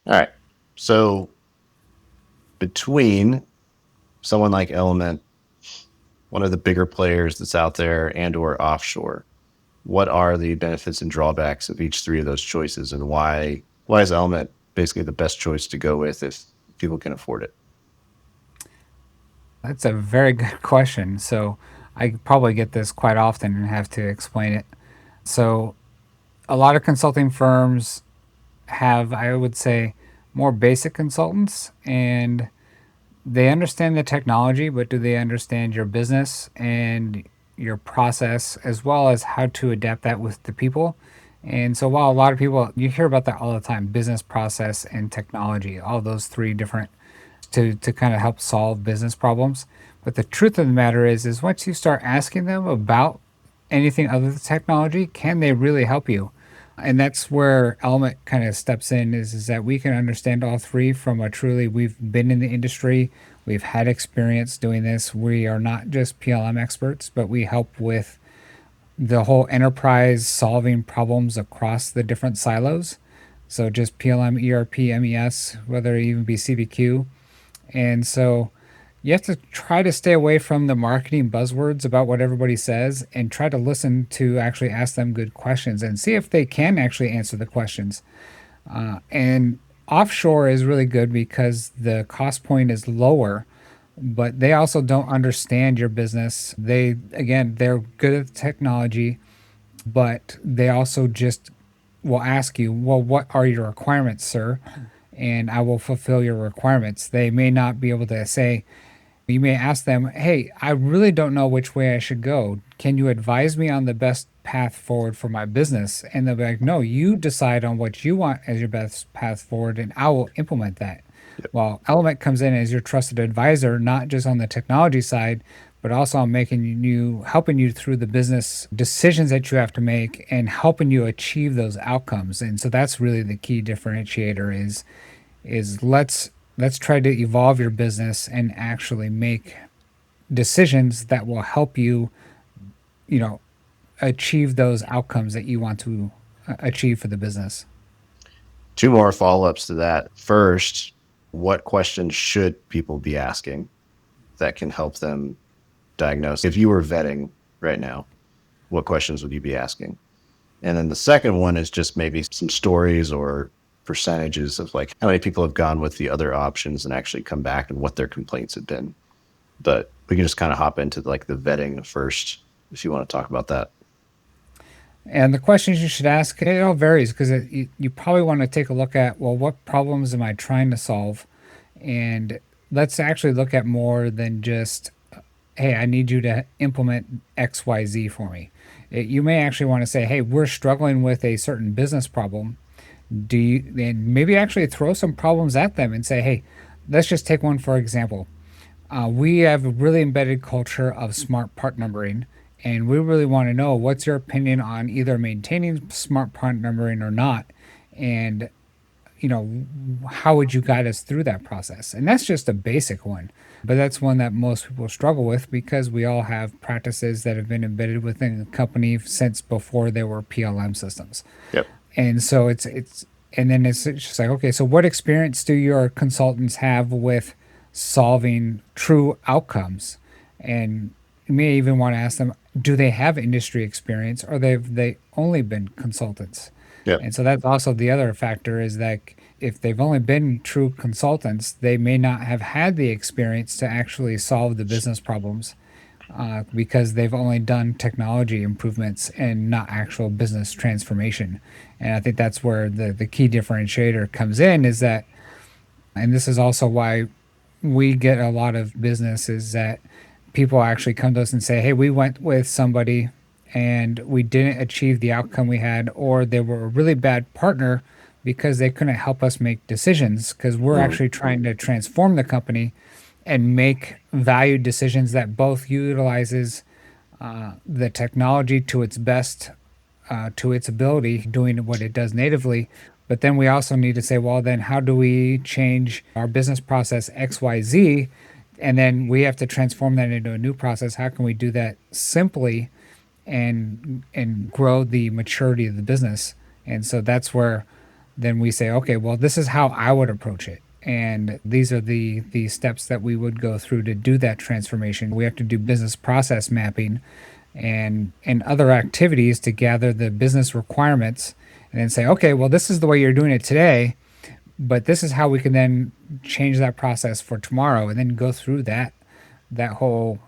All right. So between someone like Element, one of the bigger players that's out there, and or offshore, what are the benefits and drawbacks of each three of those choices, and why is Element basically the best choice to go with if people can afford it? That's a very good question. So I probably get this quite often and have to explain it. So a lot of consulting firms have, I would say, more basic consultants, and they understand the technology, but do they understand your business and your process as well as how to adapt that with the people? And so while a lot of people, you hear about that all the time, business process and technology, all those three different to kind of help solve business problems. But the truth of the matter is once you start asking them about anything other than technology, can they really help you? And that's where Element kind of steps in is that we can understand all three from a truly, we've been in the industry, we've had experience doing this. We are not just PLM experts, but we help with the whole enterprise solving problems across the different silos. So just PLM, ERP, MES, whether it even be CBQ. And so you have to try to stay away from the marketing buzzwords about what everybody says and try to listen to actually ask them good questions and see if they can actually answer the questions. And offshore is really good because the cost point is lower, but they also don't understand your business. Again, they're good at the technology, but they also just will ask you, well, what are your requirements, sir? And I will fulfill your requirements. They may not be able to say, you may ask them, hey, I really don't know which way I should go. Can you advise me on the best path forward for my business? And they'll be like, no, you decide on what you want as your best path forward, and I will implement that. Yep. Well, Element comes in as your trusted advisor, not just on the technology side, but also on helping you through the business decisions that you have to make and helping you achieve those outcomes. And so that's really the key differentiator is let's try to evolve your business and actually make decisions that will help you, you know, achieve those outcomes that you want to achieve for the business. Two more follow-ups to that. First, what questions should people be asking that can help them diagnose? If you were vetting right now, what questions would you be asking? And then the second one is just maybe some stories or percentages of like how many people have gone with the other options and actually come back and what their complaints have been. But we can just kind of hop into like the vetting first if you want to talk about that. And the questions you should ask, it all varies because you probably want to take a look at, well, what problems am I trying to solve? And let's actually look at more than just, hey, I need you to implement XYZ for me. You may actually want to say, hey, we're struggling with a certain business problem. And maybe actually throw some problems at them and say, hey, let's just take one for example. We have a really embedded culture of smart part numbering, and we really want to know what's your opinion on either maintaining smart part numbering or not, and how would you guide us through that process? And that's just a basic one, but that's one that most people struggle with because we all have practices that have been embedded within the company since before there were PLM systems. Yep. And so and then it's just like, okay, so what experience do your consultants have with solving true outcomes? And you may even want to ask them, do they have industry experience or they only been consultants? Yep. And so that's also the other factor is that if they've only been true consultants, they may not have had the experience to actually solve the business problems because they've only done technology improvements and not actual business transformation. And I think that's where the key differentiator comes in is that, and this is also why we get a lot of businesses that people actually come to us and say, hey, we went with somebody and we didn't achieve the outcome we had, or they were a really bad partner because they couldn't help us make decisions because we're Mm. actually trying to transform the company and make valued decisions that both utilizes the technology to its best, to its ability, doing what it does natively. But then we also need to say, well, then how do we change our business process XYZ? And then we have to transform that into a new process. How can we do that simply and grow the maturity of the business? And so that's where then we say, okay, well, this is how I would approach it. And these are the steps that we would go through to do that transformation. We have to do business process mapping and other activities to gather the business requirements and then say, okay, well, this is the way you're doing it today, but this is how we can then change that process for tomorrow, and then go through that whole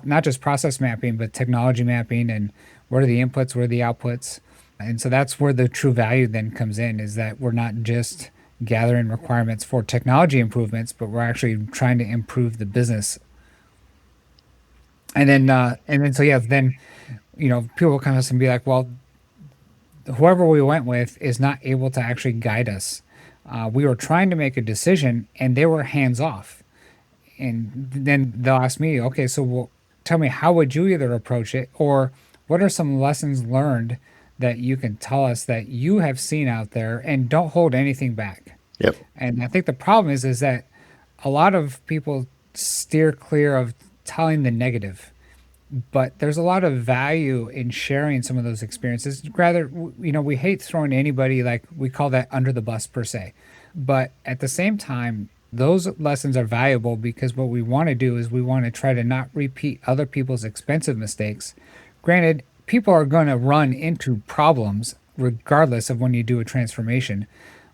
not just process mapping, but technology mapping, and what are the inputs, what are the outputs. And so that's where the true value then comes in, is that we're not just gathering requirements for technology improvements, but we're actually trying to improve the business. And then so yeah, then people will come to us and be like, well, whoever we went with is not able to actually guide us. We were trying to make a decision and they were hands off. And then they'll ask me, okay, so well, tell me, how would you either approach it, or what are some lessons learned that you can tell us that you have seen out there, and don't hold anything back. Yep. And I think the problem is that a lot of people steer clear of telling the negative, but there's a lot of value in sharing some of those experiences. Rather, we hate throwing anybody, like, we call that, under the bus per se. But at the same time, those lessons are valuable because what we want to do is we want to try to not repeat other people's expensive mistakes. Granted, people are going to run into problems regardless of when you do a transformation,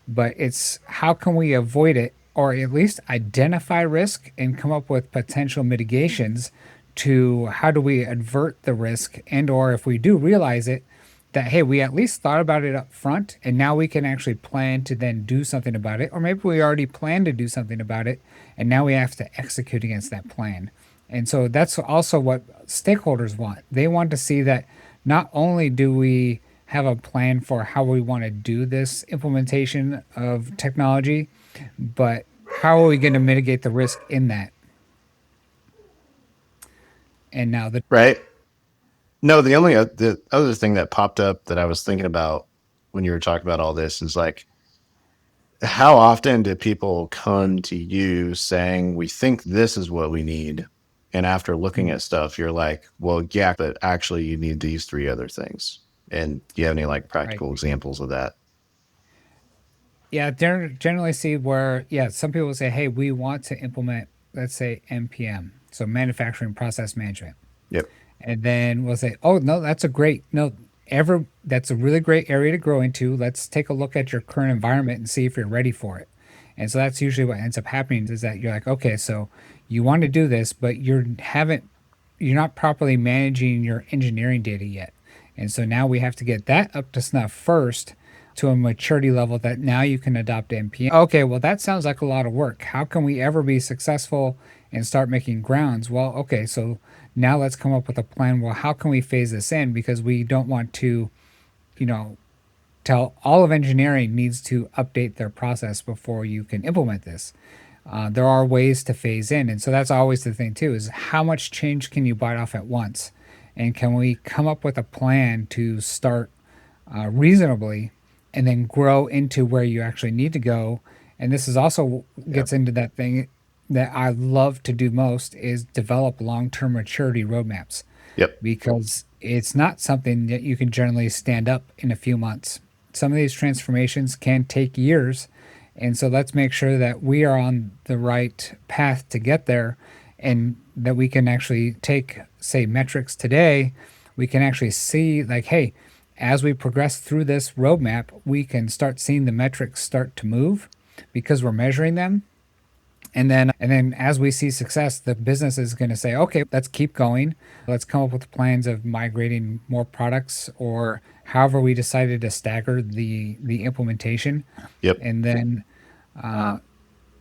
but it's how can we avoid it, or at least identify risk and come up with potential mitigations to how do we avert the risk, and or if we do realize it, that hey, we at least thought about it up front and now we can actually plan to then do something about it, or maybe we already planned to do something about it and now we have to execute against that plan. And so that's also what stakeholders want. They want to see that not only do we have a plan for how we want to do this implementation of technology, but how are we going to mitigate the risk in that? And now the Right. No, the other thing that popped up that I was thinking about when you were talking about all this is like, how often do people come to you saying, we think this is what we need? And after looking at stuff, you're like, well, yeah, but actually you need these three other things. And do you have any like right. practical examples of that? Yeah, generally see where, yeah, some people say, hey, we want to implement, let's say, MPM, so manufacturing process management. Yep. And then we'll say, oh, no, that's a really great area to grow into. Let's take a look at your current environment and see if you're ready for it. And so that's usually what ends up happening, is that you're like, okay, so you want to do this, but you're not properly managing your engineering data yet. And so now we have to get that up to snuff first, to a maturity level that now you can adopt NPM. Okay, well, that sounds like a lot of work. How can we ever be successful and start making grounds? Well, okay, so now let's come up with a plan. Well, how can we phase this in? Because we don't want to, you know, tell all of engineering needs to update their process before you can implement this. There are ways to phase in. And so that's always the thing, too, is how much change can you bite off at once? And can we come up with a plan to start reasonably and then grow into where you actually need to go? And this is also Yep. gets into that thing that I love to do most, is develop long-term maturity roadmaps, Yep. because it's not something that you can generally stand up in a few months. Some of these transformations can take years. And so let's make sure that we are on the right path to get there, and that we can actually take, say, metrics today. We can actually see, like, hey, as we progress through this roadmap, we can start seeing the metrics start to move because we're measuring them. And then as we see success, the business is going to say, okay, let's keep going. Let's come up with plans of migrating more products, or however we decided to stagger the implementation. Yep. And then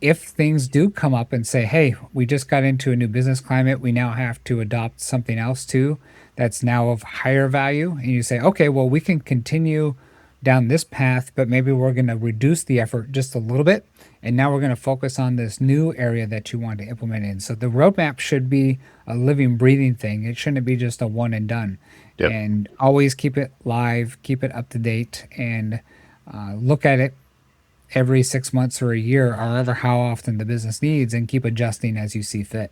if things do come up and say, hey, we just got into a new business climate, we now have to adopt something else too, that's now of higher value. And you say, okay, well, we can continue down this path, but maybe we're going to reduce the effort just a little bit. And now we're going to focus on this new area that you want to implement in. So the roadmap should be a living, breathing thing. It shouldn't be just a one and done. Yep. And always keep it live, keep it up to date, and look at it every 6 months or a year, or however how often the business needs, and keep adjusting as you see fit.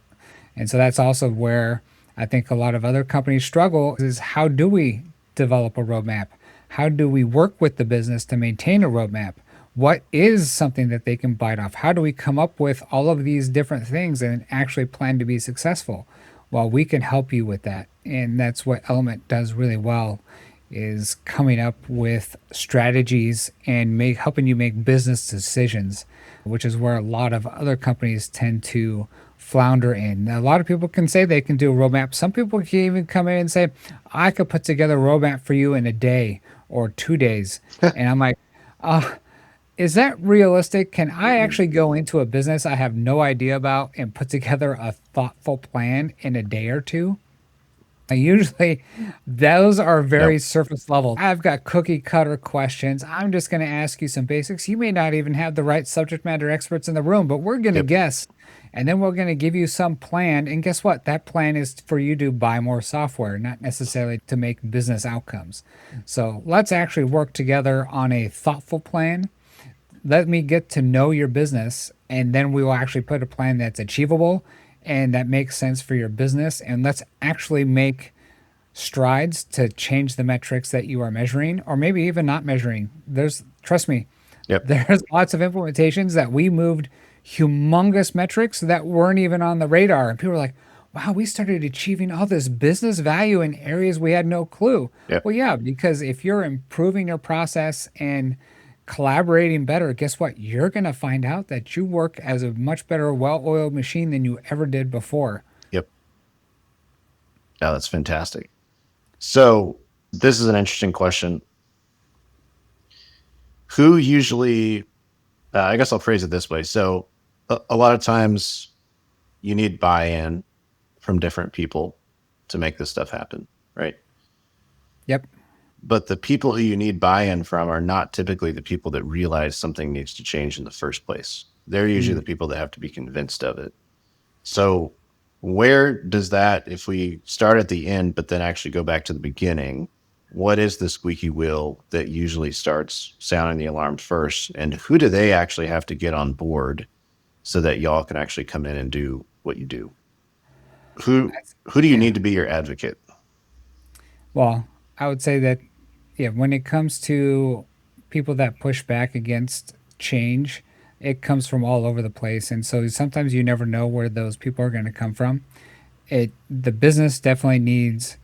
And so that's also where I think a lot of other companies struggle, is how do we develop a roadmap? How do we work with the business to maintain a roadmap? What is something that they can bite off? How do we come up with all of these different things and actually plan to be successful? Well, we can help you with that. And that's what Element does really well, is coming up with strategies and helping you make business decisions, which is where a lot of other companies tend to flounder in. A lot of people can say they can do a roadmap. Some people can even come in and say, I could put together a roadmap for you in a day or 2 days. And I'm like, uh, is that realistic? Can I actually go into a business I have no idea about and put together a thoughtful plan in a day or two? Usually, those are Yep. very surface level. I've got cookie cutter questions. I'm just going to ask you some basics. You may not even have the right subject matter experts in the room, but we're going to Yep. guess. And then we're going to give you some plan. And guess what? That plan is for you to buy more software, not necessarily to make business outcomes. So let's actually work together on a thoughtful plan. Let me get to know your business, and then we will actually put a plan that's achievable and that makes sense for your business. And let's actually make strides to change the metrics that you are measuring, or maybe even not measuring. Trust me, Yep. there's lots of implementations that we moved humongous metrics that weren't even on the radar. And people are like, wow, we started achieving all this business value in areas we had no clue. Yep. Well, yeah, because if you're improving your process and collaborating better, guess what? You're going to find out that you work as a much better, well oiled machine than you ever did before. Yep. Yeah, that's fantastic. So this is an interesting question. Who usually, I guess I'll phrase it this way. So a lot of times you need buy-in from different people to make this stuff happen, right? Yep. But the people who you need buy-in from are not typically the people that realize something needs to change in the first place. They're usually Mm. the people that have to be convinced of it. So where does that, if we start at the end, but then actually go back to the beginning, what is the squeaky wheel that usually starts sounding the alarm first? And who do they actually have to get on board so that y'all can actually come in and do what you do? Who do you Yeah. need to be your advocate? Well, I would say that, yeah, when it comes to people that push back against change, it comes from all over the place. And so sometimes you never know where those people are going to come from. The business definitely needs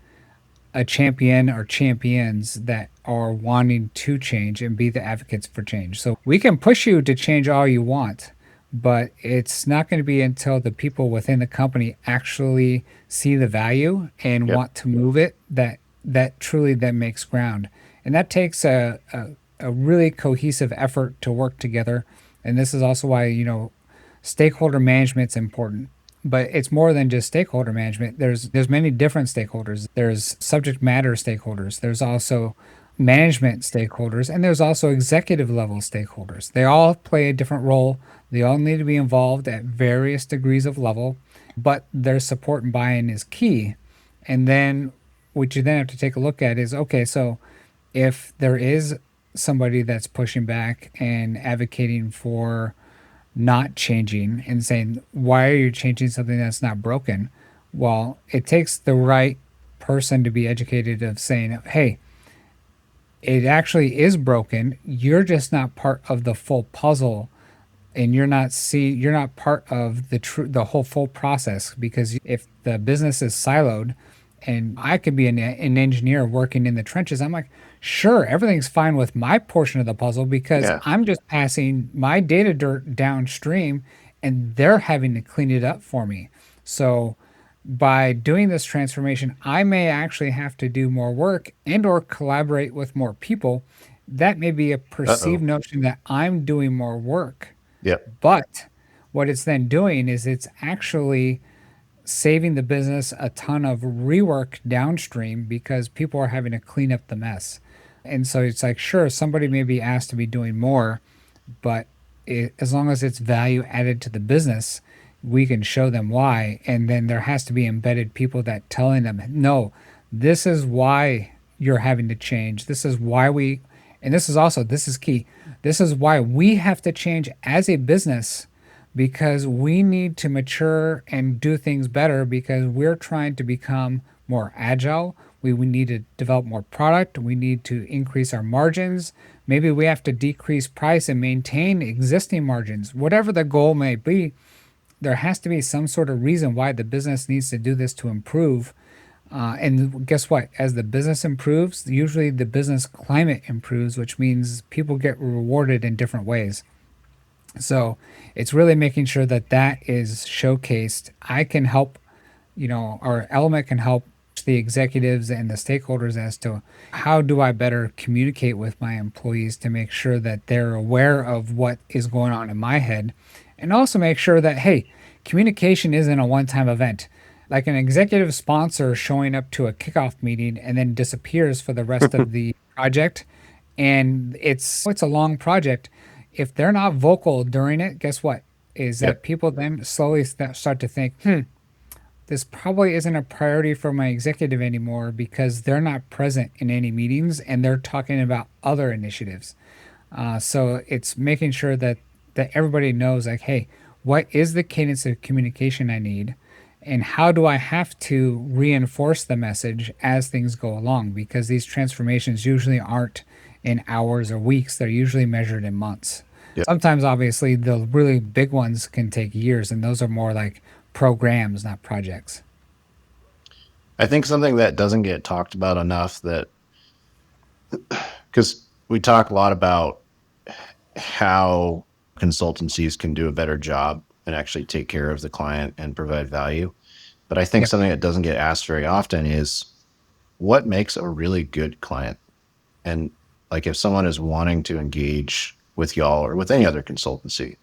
a champion or champions that are wanting to change and be the advocates for change. So we can push you to change all you want, but it's not going to be until the people within the company actually see the value and Yep. want to move it that truly then makes ground. And that takes a really cohesive effort to work together. And this is also why, stakeholder management's important, but it's more than just stakeholder management. There's many different stakeholders. There's subject matter stakeholders. There's also management stakeholders, and there's also executive level stakeholders. They all play a different role. They all need to be involved at various degrees of level, but their support and buy-in is key. And then what you then have to take a look at is, okay, so if there is somebody that's pushing back and advocating for not changing and saying, why are you changing something that's not broken? Well, it takes the right person to be educated of saying, hey, it actually is broken. You're just not part of the full puzzle, and you're not part of the whole full process, because if the business is siloed, and I could be an engineer working in the trenches, I'm like, sure, everything's fine with my portion of the puzzle because Yeah. I'm just passing my data dirt downstream and they're having to clean it up for me. So by doing this transformation, I may actually have to do more work and or collaborate with more people. That may be a perceived Uh-oh. notion that I'm doing more work, Yep. but what it's then doing is it's actually saving the business a ton of rework downstream because people are having to clean up the mess. And so it's like, sure, somebody may be asked to be doing more, but as long as it's value added to the business, we can show them why. And then there has to be embedded people that telling them, no, this is why you're having to change. This is why and this is key. This is why we have to change as a business, because we need to mature and do things better because we're trying to become more agile. We need to develop more product. We need to increase our margins. Maybe we have to decrease price and maintain existing margins. Whatever the goal may be, there has to be some sort of reason why the business needs to do this to improve. And guess what? As the business improves, usually the business climate improves, which means people get rewarded in different ways. So it's really making sure that that is showcased. I can help, our element can help the executives and the stakeholders as to how do I better communicate with my employees to make sure that they're aware of what is going on in my head, and also make sure that, hey, communication isn't a one-time event. Like an executive sponsor showing up to a kickoff meeting and then disappears for the rest of the project, and it's a long project. If they're not vocal during it, guess what? Is that Yep. people then slowly start to think, this probably isn't a priority for my executive anymore because they're not present in any meetings and they're talking about other initiatives. So it's making sure that everybody knows, like, hey, what is the cadence of communication I need, and how do I have to reinforce the message as things go along? Because these transformations usually aren't in hours or weeks; they're usually measured in months. Yep. Sometimes, obviously, the really big ones can take years, and those are more like programs, not projects. I think something that doesn't get talked about enough, that because we talk a lot about how consultancies can do a better job and actually take care of the client and provide value. But I think Yep. something that doesn't get asked very often is what makes a really good client. And like if someone is wanting to engage with y'all or with any other consultancy,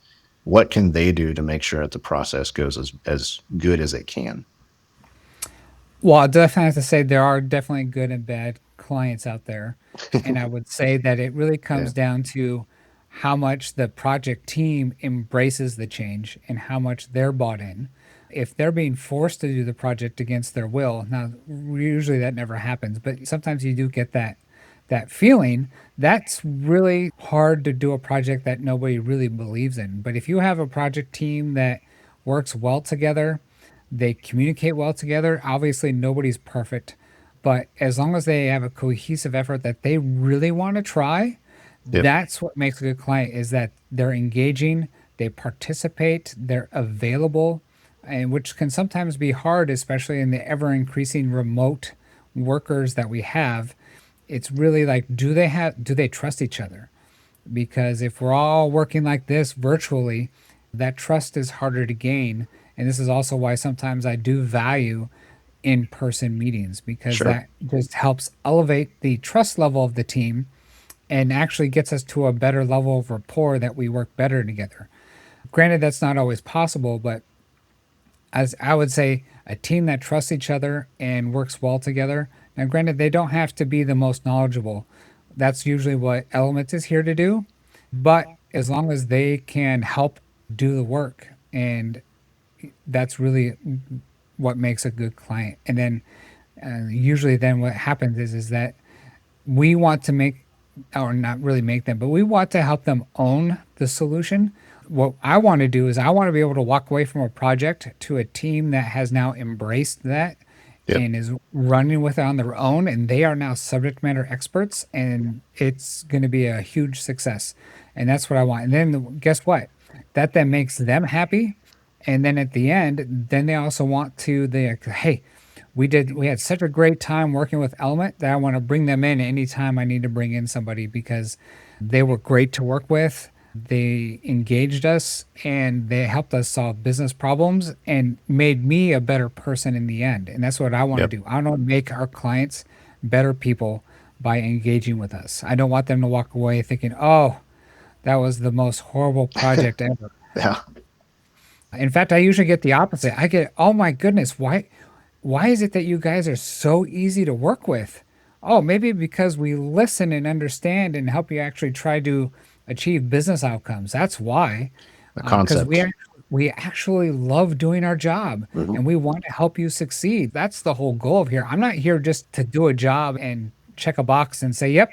what can they do to make sure that the process goes as good as it can? Well, I definitely have to say there are definitely good and bad clients out there. And I would say that it really Yeah. comes down to how much the project team embraces the change and how much they're bought in. If they're being forced to do the project against their will, now usually that never happens, but sometimes you do get that feeling. That's really hard to do a project that nobody really believes in. But if you have a project team that works well together, they communicate well together. Obviously, nobody's perfect, but as long as they have a cohesive effort that they really want to try, Yep. that's what makes a good client, is that they're engaging, they participate, they're available, and which can sometimes be hard, especially in the ever increasing remote workers that we have. It's really like, do they trust each other? Because if we're all working like this virtually, that trust is harder to gain. And this is also why sometimes I do value in person meetings, because Sure. that just helps elevate the trust level of the team and actually gets us to a better level of rapport that we work better together. Granted, that's not always possible, but as I would say, a team that trusts each other and works well together. Now, granted, they don't have to be the most knowledgeable. That's usually what Element is here to do. But as long as they can help do the work, and that's really what makes a good client. And then usually, then what happens is that we want to make, or not really make them, but we want to help them own the solution. What I want to do is I want to be able to walk away from a project to a team that has now embraced that Yep. and is running with it on their own, and they are now subject matter experts, and it's going to be a huge success. And that's what I want. And then guess what? That then makes them happy. And then at the end, then they also want to, they, hey, we had such a great time working with Element that I want to bring them in anytime I need to bring in somebody, because they were great to work with. They engaged us and they helped us solve business problems and made me a better person in the end. And that's what I want to Yep. do. I want to make our clients better people by engaging with us. I don't want them to walk away thinking, oh, that was the most horrible project ever. Yeah. In fact, I usually get the opposite. I get, oh my goodness, why is it that you guys are so easy to work with? Oh, maybe because we listen and understand and help you actually try to achieve business outcomes. That's why. The Because concept. we actually love doing our job Hmm. and we want to help you succeed. That's the whole goal of here. I'm not here just to do a job and check a box and say, yep,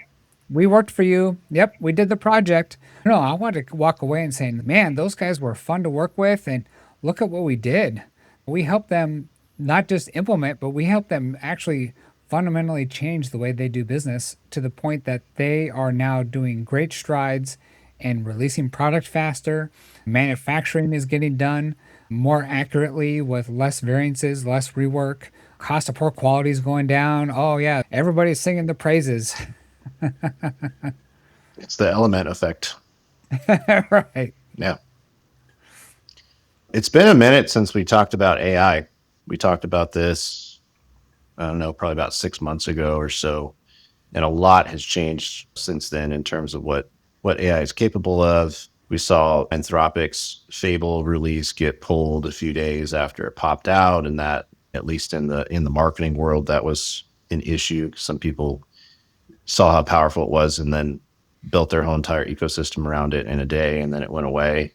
we worked for you. Yep, we did the project. No, I want to walk away and say, man, those guys were fun to work with, and look at what we did. We helped them not just implement, but we helped them actually fundamentally changed the way they do business to the point that they are now doing great strides and releasing product faster. Manufacturing is getting done more accurately with less variances, less rework. Cost of poor quality is going down. Oh, yeah, everybody's singing the praises. It's the element effect. Right. Yeah. It's been a minute since we talked about AI. We talked about this, I don't know, probably about 6 months ago or so. And a lot has changed since then in terms of what AI is capable of. We saw Anthropic's Fable release get pulled a few days after it popped out, and that, at least in the marketing world, that was an issue. Some people saw how powerful it was and then built their whole entire ecosystem around it in a day, and then it went away.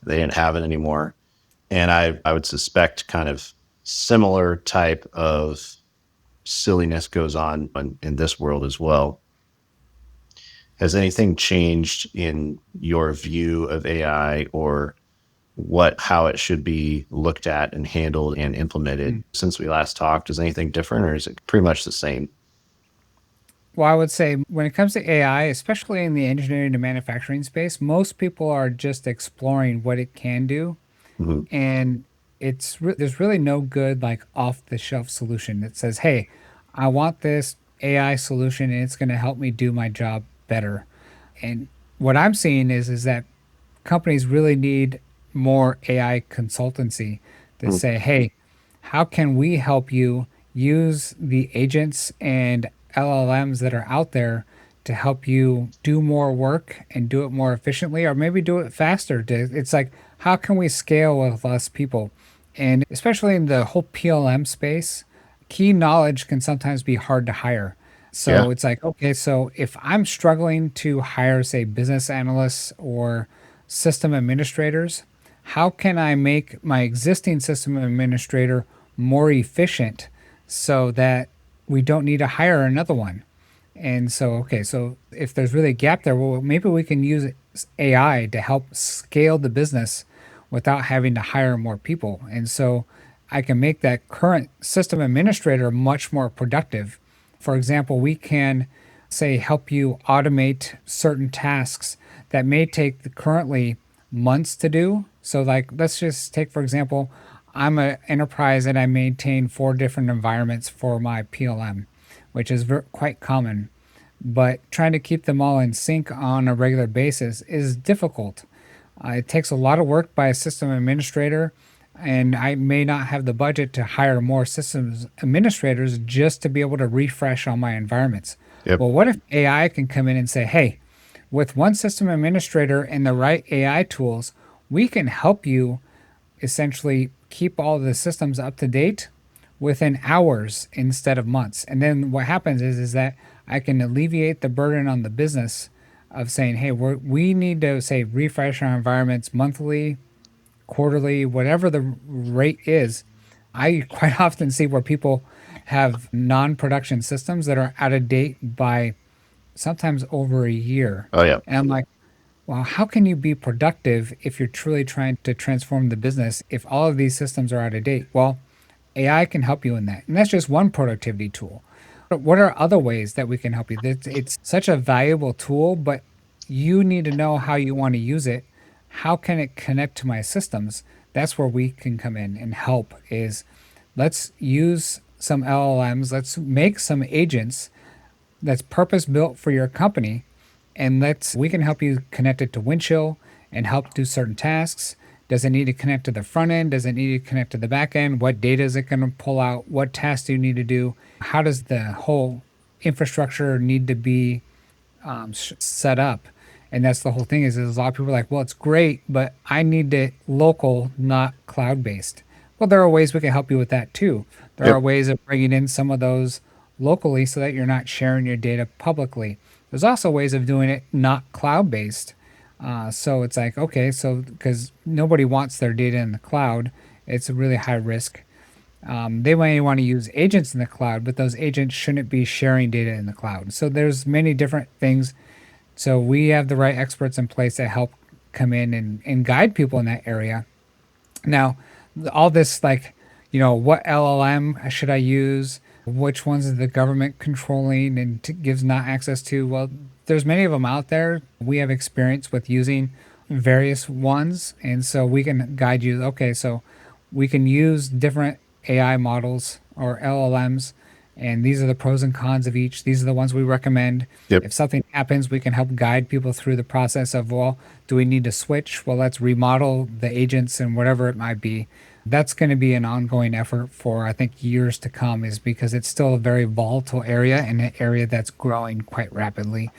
They didn't have it anymore. And I would suspect kind of similar type of silliness goes on in this world as well. Has anything changed in your view of AI, or how it should be looked at and handled and implemented since we last talked? Is anything different, or is it pretty much the same? Well, I would say when it comes to AI, especially in the engineering and manufacturing space, most people are just exploring what it can do, Mm-hmm. and there's really no good like off the shelf solution that says, "Hey, I want this AI solution and it's going to help me do my job better." And what I'm seeing is that companies really need more AI consultancy to Mm-hmm. say, hey, how can we help you use the agents and LLMs that are out there to help you do more work and do it more efficiently or maybe do it faster? It's like, how can we scale with less people? And especially in the whole PLM space, key knowledge can sometimes be hard to hire. Yeah. So it's like, okay, so if I'm struggling to hire, say, business analysts or system administrators, how can I make my existing system administrator more efficient so that we don't need to hire another one? And so, okay, so if there's really a gap there, well, maybe we can use AI to help scale the business without having to hire more people. And so I can make that current system administrator much more productive. For example, we can say help you automate certain tasks that may take currently months to do. So like let's just take for example, I'm an enterprise and I maintain 4 different environments for my PLM, which is quite common. But trying to keep them all in sync on a regular basis is difficult. It takes a lot of work by a system administrator, and I may not have the budget to hire more systems administrators just to be able to refresh all my environments. Yep. Well, what if AI can come in and say, hey, with one system administrator and the right AI tools, we can help you essentially keep all the systems up to date within hours instead of months. And then what happens is that I can alleviate the burden on the business of saying, hey, we need to say refresh our environments monthly, quarterly, whatever the rate is. I quite often see where people have non-production systems that are out of date by sometimes over a year. Oh yeah. And I'm like, well, how can you be productive if you're truly trying to transform the business if all of these systems are out of date? Well, AI can help you in that. And that's just one productivity tool. But what are other ways that we can help you? It's such a valuable tool, but you need to know how you want to use it. How can it connect to my systems? That's where we can come in and help is let's use some LLMs, let's make some agents that's purpose built for your company, and we can help you connect it to Windchill and help do certain tasks. Does it need to connect to the front end? Does it need to connect to the back end? What data is it going to pull out? What tasks do you need to do? How does the whole infrastructure need to be set up? And that's the whole thing is a lot of people are like, well, it's great, but I need it local, not cloud based. Well, there are ways we can help you with that too. There are Yep. ways of bringing in some of those locally so that you're not sharing your data publicly. There's also ways of doing it not cloud based. So it's like, okay, so because nobody wants their data in the cloud, it's a really high risk. They may want to use agents in the cloud, but those agents shouldn't be sharing data in the cloud. So there's many different things. So we have the right experts in place that help come in and guide people in that area. Now, all this like, what LLM should I use? Which ones is the government controlling and gives not access to? Well, there's many of them out there. We have experience with using various ones, and so we can guide you. Okay, so we can use different AI models or LLMs, and these are the pros and cons of each. These are the ones we recommend. Yep. If something happens, we can help guide people through the process of, well, do we need to switch? Well, let's remodel the agents and whatever it might be. That's going to be an ongoing effort for, I think, years to come, is because it's still a very volatile area and an area that's growing quite rapidly.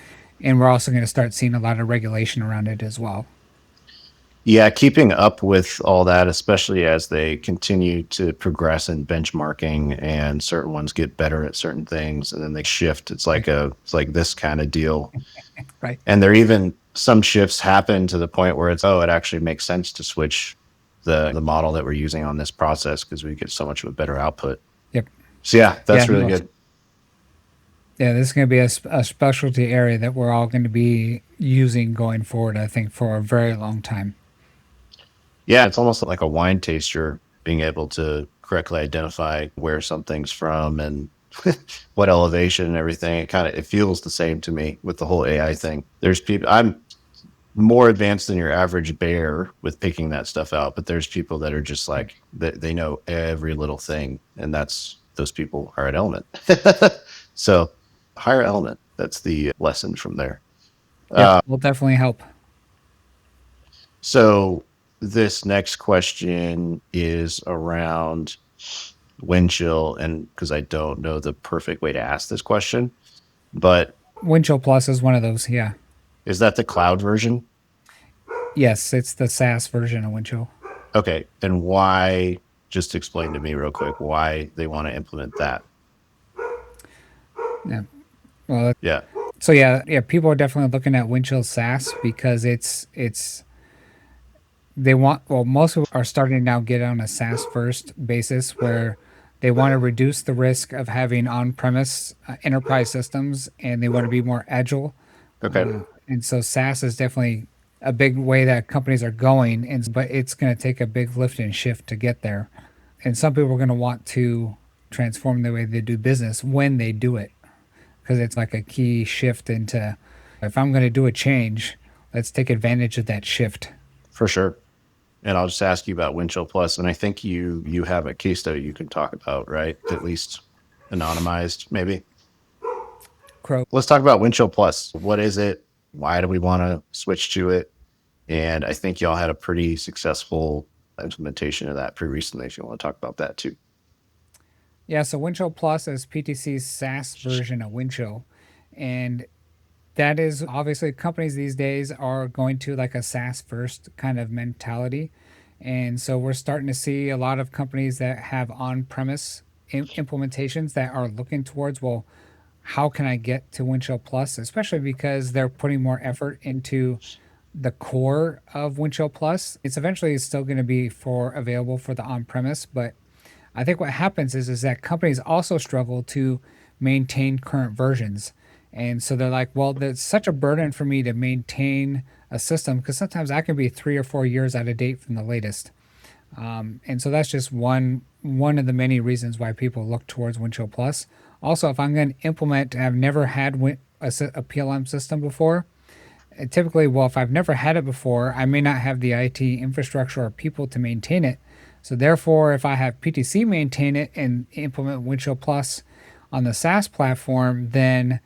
And we're also going to start seeing a lot of regulation around it as well. Yeah, keeping up with all that, especially as they continue to progress in benchmarking and certain ones get better at certain things and then they shift. Right. It's like this kind of deal. Right. And there even some shifts happen to the point where it's, oh, it actually makes sense to switch the model that we're using on this process because we get so much of a better output. Yep. So yeah, Yeah. that's really No. good. Yeah. This is going to be a specialty area that we're all going to be using going forward, I think, for a very long time. Yeah, it's almost like a wine taster being able to correctly identify where something's from and what elevation and everything. It feels the same to me with the whole AI thing. There's people I'm more advanced than your average bear with picking that stuff out, but there's people that are just like they know every little thing, and those people are at Element. So hire Element. That's the lesson from there. Yep. Will definitely help. So this next question is around Windchill, and because I don't know the perfect way to ask this question, but Windchill Plus is one of those. Yeah. is that the cloud version? Yes. It's the SaaS version of Windchill. Okay, and why? Just explain to me real quick why they want to implement that. Yeah. Well, Yeah. so yeah, people are definitely looking at Windchill SaaS because it's they want, well, most of are starting to now get on a SaaS first basis where they want to reduce the risk of having on-premise enterprise systems, and they want to be more agile. Okay. And so SaaS is definitely a big way that companies are going, and but it's going to take a big lift and shift to get there. And some people are going to want to transform the way they do business when they do it, because it's like a key shift into, if I'm going to do a change, let's take advantage of that shift. For sure. And I'll just ask you about Windchill Plus, and I think you have a case study you can talk about, right? At least anonymized, maybe. Crow. Let's talk about Windchill Plus. What is it? Why do we want to switch to it? And I think y'all had a pretty successful implementation of that pretty recently. If you want to talk about that too. Yeah, so Windchill Plus is PTC's SaaS version of Windchill. And that is obviously, companies these days are going to like a SaaS first kind of mentality. And so we're starting to see a lot of companies that have on premise implementations that are looking towards, well, how can I get to Windchill Plus, especially because they're putting more effort into the core of Windchill Plus. It's eventually still going to be for available for the on premise, but I think what happens is that companies also struggle to maintain current versions. And so they're like, well, there's such a burden for me to maintain a system because sometimes I can be 3 or 4 years out of date from the latest. And so that's just one of the many reasons why people look towards Windchill Plus. Also, if I'm going to implement, I've never had a PLM system before. Typically, well, if I've never had it before, I may not have the IT infrastructure or people to maintain it. So therefore, if I have PTC maintain it and implement Windchill Plus on the SaaS platform, then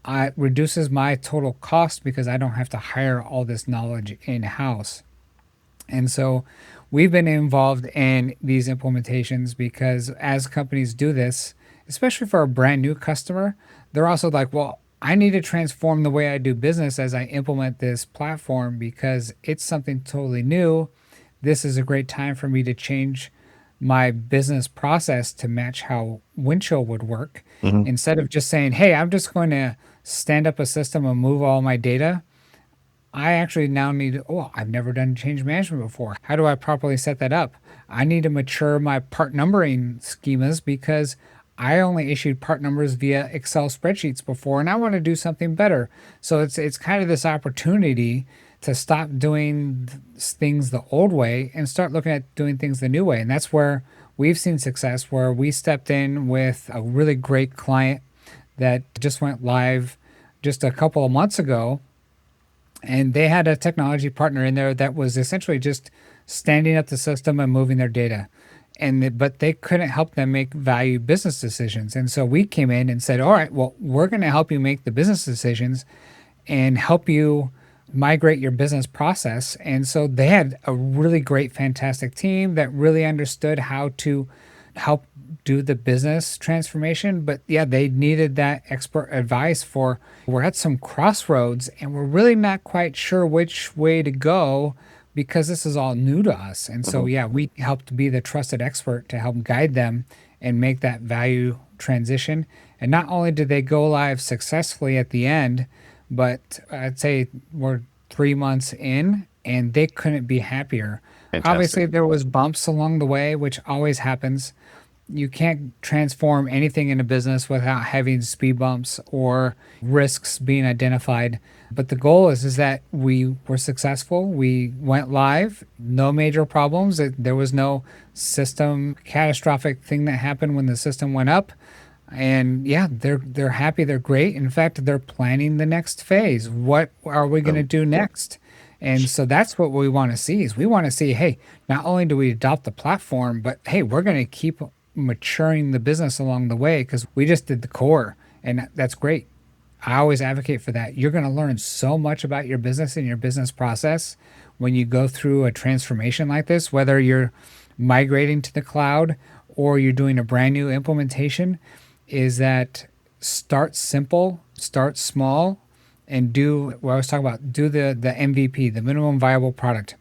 it reduces my total cost because I don't have to hire all this knowledge in house. And so we've been involved in these implementations because as companies do this, especially for a brand new customer, they're also like, well, I need to transform the way I do business as I implement this platform because it's something totally new. This is a great time for me to change my business process to match how Windchill would work. Mm-hmm. Instead of just saying, hey, I'm just going to stand up a system and move all my data, I actually now need, oh, I've never done change management before. How do I properly set that up? I need to mature my part numbering schemas because I only issued part numbers via Excel spreadsheets before and I want to do something better. So it's kind of this opportunity to stop doing things the old way and start looking at doing things the new way. And that's where we've seen success where we stepped in with a really great client that just went live just a couple of months ago, and they had a technology partner in there that was essentially just standing up the system and moving their data. But they couldn't help them make value business decisions. And so we came in and said, all right, well, we're going to help you make the business decisions and help you migrate your business process. And so they had a really great, fantastic team that really understood how to help do the business transformation. But yeah, they needed that expert advice for we're at some crossroads and we're really not quite sure which way to go because this is all new to us. And so, Mhm. yeah, we helped be the trusted expert to help guide them and make that value transition. And not only did they go live successfully at the end, but I'd say we're 3 months in and they couldn't be happier. Fantastic. Obviously, there was bumps along the way, which always happens. You can't transform anything in a business without having speed bumps or risks being identified. But the goal is that we were successful. We went live, no major problems. There was no system catastrophic thing that happened when the system went up. And yeah, they're happy, they're great. In fact, they're planning the next phase. What are we going to Boom. do next? And so that's what we want to see is we want to see, hey, not only do we adopt the platform, but hey, we're going to keep maturing the business along the way because we just did the core and that's great. I always advocate for that. You're going to learn so much about your business and your business process when you go through a transformation like this, whether you're migrating to the cloud or you're doing a brand new implementation, is that start simple, start small, and do what I was talking about, do the MVP, the minimum viable product,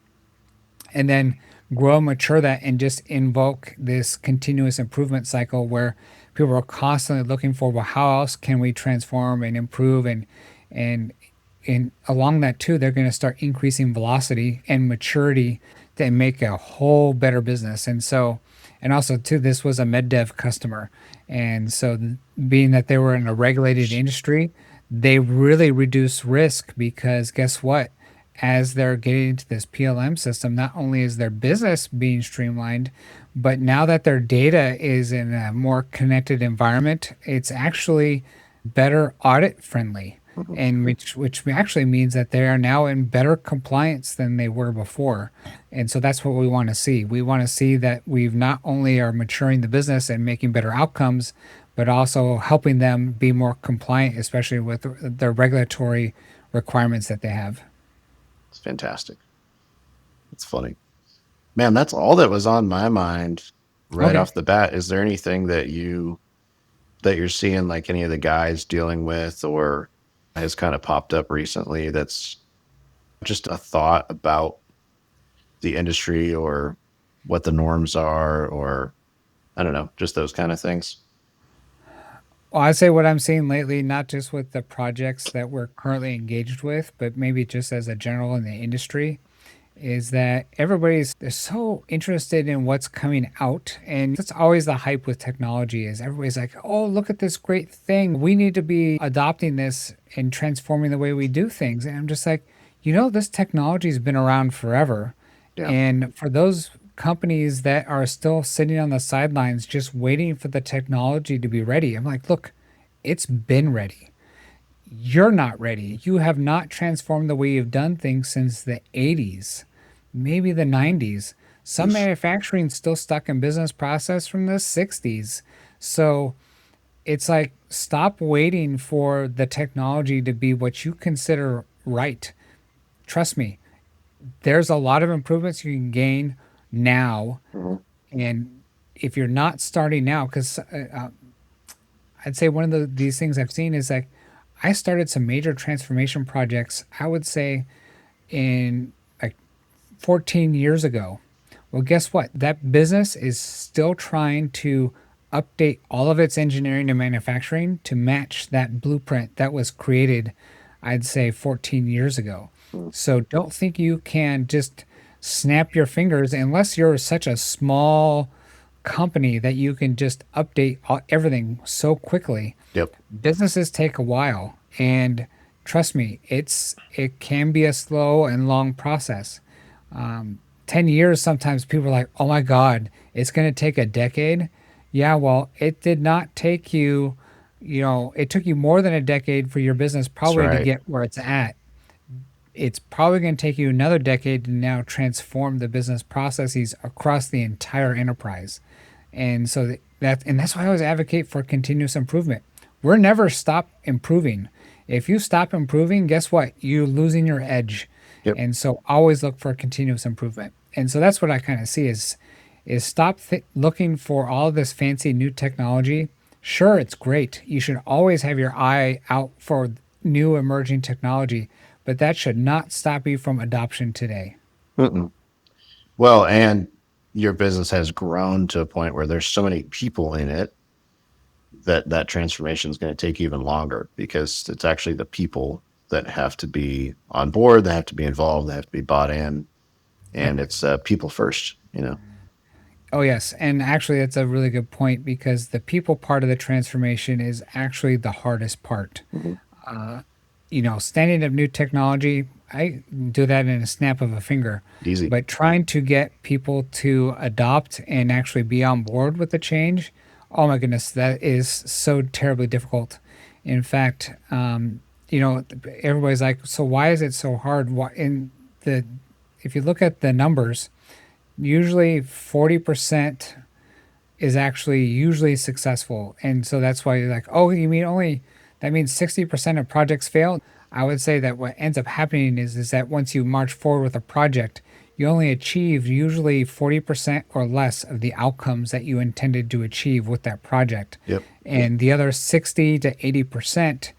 and then grow and mature that and just invoke this continuous improvement cycle where people are constantly looking for, well, how else can we transform and improve, and and along that too they're going to start increasing velocity and maturity to make a whole better business. And so, and also too, this was a med dev customer, and so being that they were in a regulated industry, they really reduce risk because guess what, as they're getting into this PLM system, not only is their business being streamlined, but now that their data is in a more connected environment, it's actually better audit friendly. Mhm. And which actually means that they are now in better compliance than they were before. And so that's what we want to see. We want to see that we've not only are maturing the business and making better outcomes, but also helping them be more compliant, especially with the regulatory requirements that they have. It's fantastic. It's funny. Man, that's all that was on my mind right Okay. off the bat. Is there anything that you're seeing like any of the guys dealing with or has kind of popped up recently that's just a thought about the industry or what the norms are or I don't know, just those kind of things? Well, I say what I'm seeing lately, not just with the projects that we're currently engaged with, but maybe just as a general in the industry, is that everybody's they're so interested in what's coming out. And that's always the hype with technology is everybody's like, oh, look at this great thing. We need to be adopting this and transforming the way we do things. And I'm just like, this technology's been around forever. Yeah. And for those companies that are still sitting on the sidelines just waiting for the technology to be ready, I'm like, look, it's been ready. You're not ready. You have not transformed the way you've done things since the 80s, maybe the 90s. Some Oof. manufacturing's still stuck in business process from the 60s. So it's like, stop waiting for the technology to be what you consider right. Trust me, there's a lot of improvements you can gain now. Mhm. And if you're not starting now, because I'd say one of these things I've seen is like I started some major transformation projects, I would say in like 14 years ago. Well, guess what? That business is still trying to update all of its engineering and manufacturing to match that blueprint that was created, I'd say 14 years ago. Mhm. So don't think you can just snap your fingers unless you're such a small company that you can just update everything so quickly. Yep. Businesses take a while, and trust me, it can be a slow and long process. 10 years, sometimes people are like, oh my God, it's going to take a decade. Yeah, well, it did not take you, it took you more than a decade for your business That's probably to right. get where it's at. It's probably going to take you another decade to now transform the business processes across the entire enterprise. And so that's why I always advocate for continuous improvement. We're never stop improving. If you stop improving, guess what? You're losing your edge. Yep. And so always look for continuous improvement. And so that's what I kind of see is stop looking for all this fancy new technology. Sure, it's great. You should always have your eye out for new emerging technology, but that should not stop you from adoption today. Mm-mm. Well, and your business has grown to a point where there's so many people in it that that transformation is going to take even longer because it's actually the people that have to be on board, they have to be involved, they have to be bought in, Yep. and it's people first, you know. Oh, yes. And actually, that's a really good point because the people part of the transformation is actually the hardest part. Mm-hmm. Standing up new technology, I do that in a snap of a finger. Easy. But trying to get people to adopt and actually be on board with the change, oh my goodness, that is so terribly difficult. In fact, everybody's like, so why is it so hard? The if you look at the numbers, usually 40% is actually usually successful. And so that's why you're like, oh, you mean only that means 60% of projects fail? I would say that what ends up happening is that once you march forward with a project, you only achieve usually 40% or less of the outcomes that you intended to achieve with that project. Yep. And the other 60 to 80%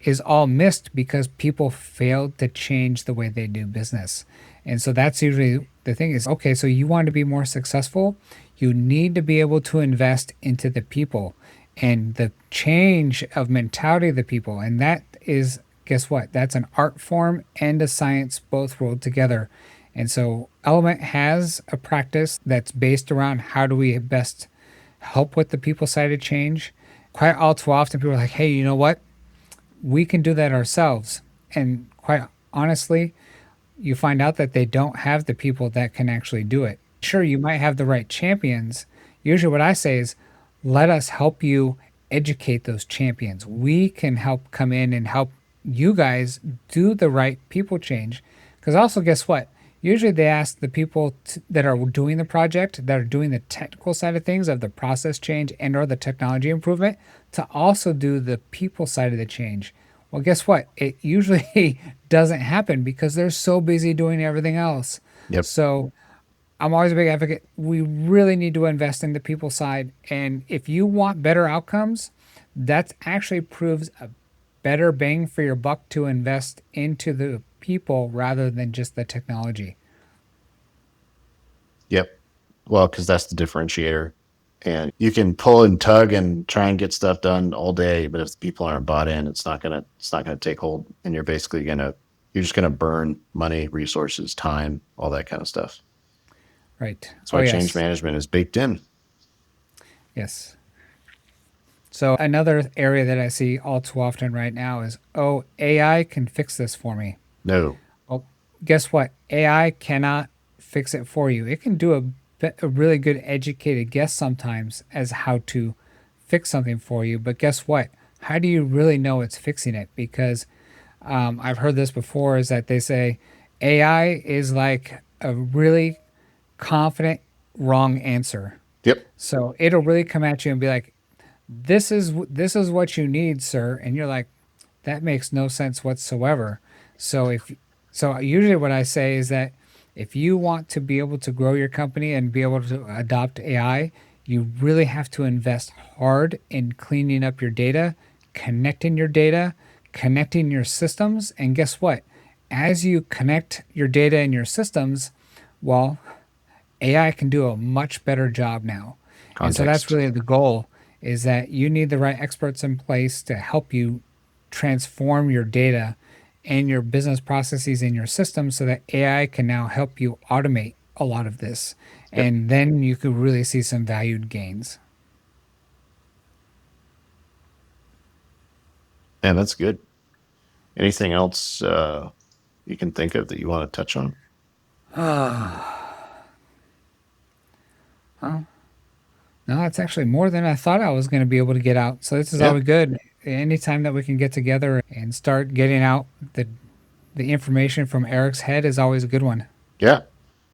is all missed because people failed to change the way they do business. And so that's usually the thing is, okay, so you want to be more successful, you need to be able to invest into the people and the change of mentality of the people. And that is, guess what? That's an art form and a science both rolled together. And so Element has a practice that's based around how do we best help with the people side of change. Quite all too often, people are like, hey, you know what? We can do that ourselves. And quite honestly, you find out that they don't have the people that can actually do it. Sure, you might have the right champions. Usually, what I say is, let us help you educate those champions. We can help come in and help you guys do the right people change. Because also, guess what? Usually, they ask the people that are doing the project, that are doing the technical side of things, of the process change and/or the technology improvement, to also do the people side of the change. Well, guess what? It usually doesn't happen because they're so busy doing everything else. Yep. So I'm always a big advocate. We really need to invest in the people side. And if you want better outcomes, that actually proves a better bang for your buck to invest into the people rather than just the technology. Yep. Well, because that's the differentiator. And you can pull and tug and try and get stuff done all day, but if the people aren't bought in, it's not gonna take hold. And you're just gonna burn money, resources, time, all that kind of stuff. Right. That's Oh, why change yes. management is baked in. Yes. So another area that I see all too often right now is, oh, AI can fix this for me. No. Well, guess what? AI cannot fix it for you. It can do a really good educated guess sometimes as how to fix something for you. But guess what? How do you really know it's fixing it? Because I've heard this before is that they say AI is like a really confident wrong answer. Yep. So it'll really come at you and be like, this is what you need, sir. And you're like, that makes no sense whatsoever. So if so usually what I say is that if you want to be able to grow your company and be able to adopt AI, you really have to invest hard in cleaning up your data, connecting your systems, and guess what? As you connect your data and your systems, well, AI can do a much better job now. And so that's Context. really the goal is that you need the right experts in place to help you transform your data and your business processes in your system so that AI can now help you automate a lot of this. Yep. And then you could really see some valued gains. And that's good. Anything else you can think of that you want to touch on? No, it's actually more than I thought I was going to be able to get out. So this is Yeah. always good. Anytime that we can get together and start getting out the information from Eric's head is always a good one. Yeah.